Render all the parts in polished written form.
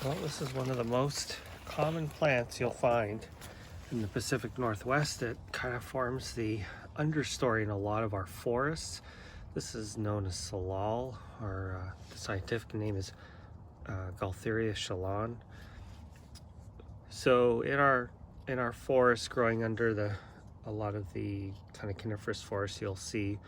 Well, this is one of the most common plants you'll find in the Pacific Northwest. It kind of forms the understory in a lot of our forests. This is known as Salal, or the scientific name is Gaultheria shallon. So in our forests, growing under a lot of the kind of coniferous forests, you'll see,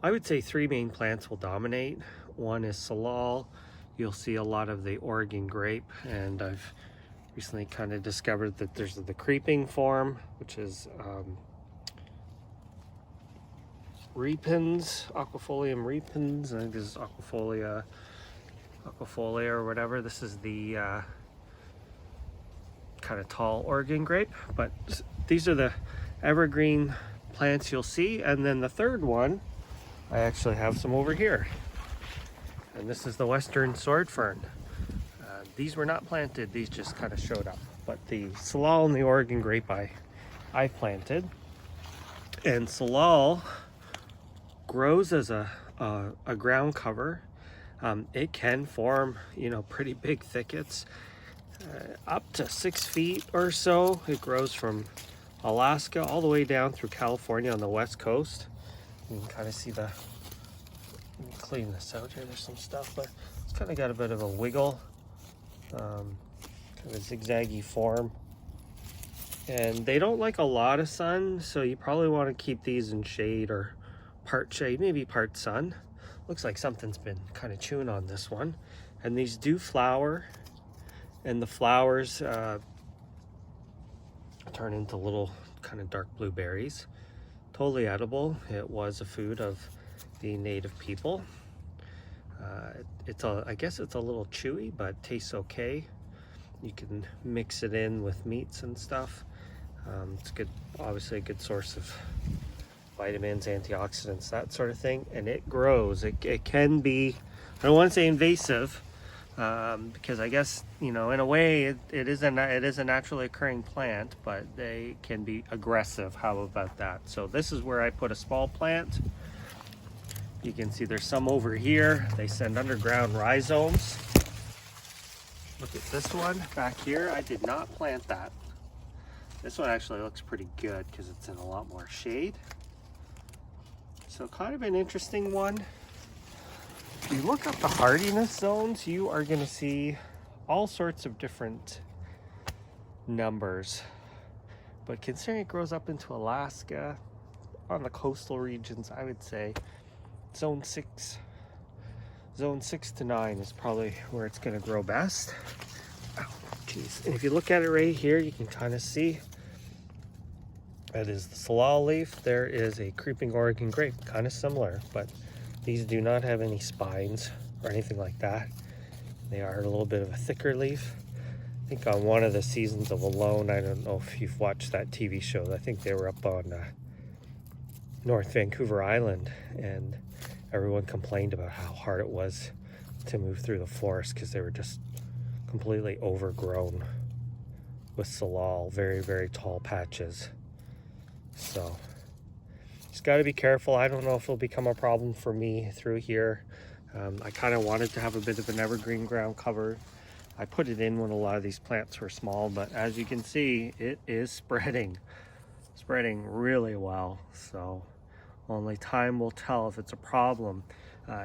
I would say, three main plants will dominate. One is Salal. You'll see a lot of the Oregon grape, and I've recently kind of discovered that there's the creeping form, which is repens, Aquifolium repens. I think this is Aquifolia or whatever. This is the kind of tall Oregon grape, but these are the evergreen plants you'll see. And then the third one, I actually have some over here. And this is the western sword fern. These were not planted, these just kind of showed up. But the Salal and the Oregon grape I planted. And Salal grows as a ground cover. It can form, pretty big thickets, up to 6 feet or so. It grows from Alaska all the way down through California on the west coast. You can kind of see let me clean this out here. There's some stuff, but it's kind of got a bit of a wiggle, kind of a zigzaggy form. And they don't like a lot of sun, so you probably want to keep these in shade, or part shade, maybe part sun. Looks like something's been kind of chewing on this one. And these do flower, and the flowers turn into little kind of dark blue berries. Totally edible. It was a food of the native people. I guess it's a little chewy, but tastes okay. You can mix it in with meats and stuff. It's good, obviously a good source of vitamins, antioxidants, that sort of thing. And it grows. It can be, I don't want to say invasive, because I guess, in a way it is a naturally occurring plant, but they can be aggressive. How about that? So this is where I put a small plant. You can see there's some over here. They send underground rhizomes. Look at this one back here. I did not plant that. This one actually looks pretty good because it's in a lot more shade. So kind of an interesting one. If you look up the hardiness zones, you are going to see all sorts of different numbers. But considering it grows up into Alaska, on the coastal regions, I would say zone 6 to 9 is probably where it's going to grow best. Oh, geez. And if you look at it right here, you can kind of see that is the Salal leaf. There is a creeping Oregon grape, kind of similar, but these do not have any spines or anything like that. They are a little bit of a thicker leaf. I think on one of the seasons of Alone, I don't know if you've watched that TV show, I think they were up on North Vancouver Island, and everyone complained about how hard it was to move through the forest because they were just completely overgrown with Salal, very, very tall patches. So just got to be careful. I don't know if it'll become a problem for me through here. I kind of wanted to have a bit of an evergreen ground cover. I put it in when a lot of these plants were small, but as you can see, it is spreading really well. So only time will tell if it's a problem.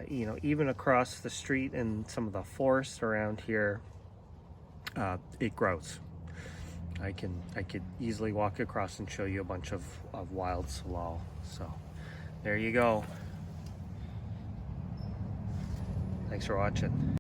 Even across the street in some of the forests around here, it grows. I could easily walk across and show you a bunch of wild Salal. So there you go. Thanks for watching.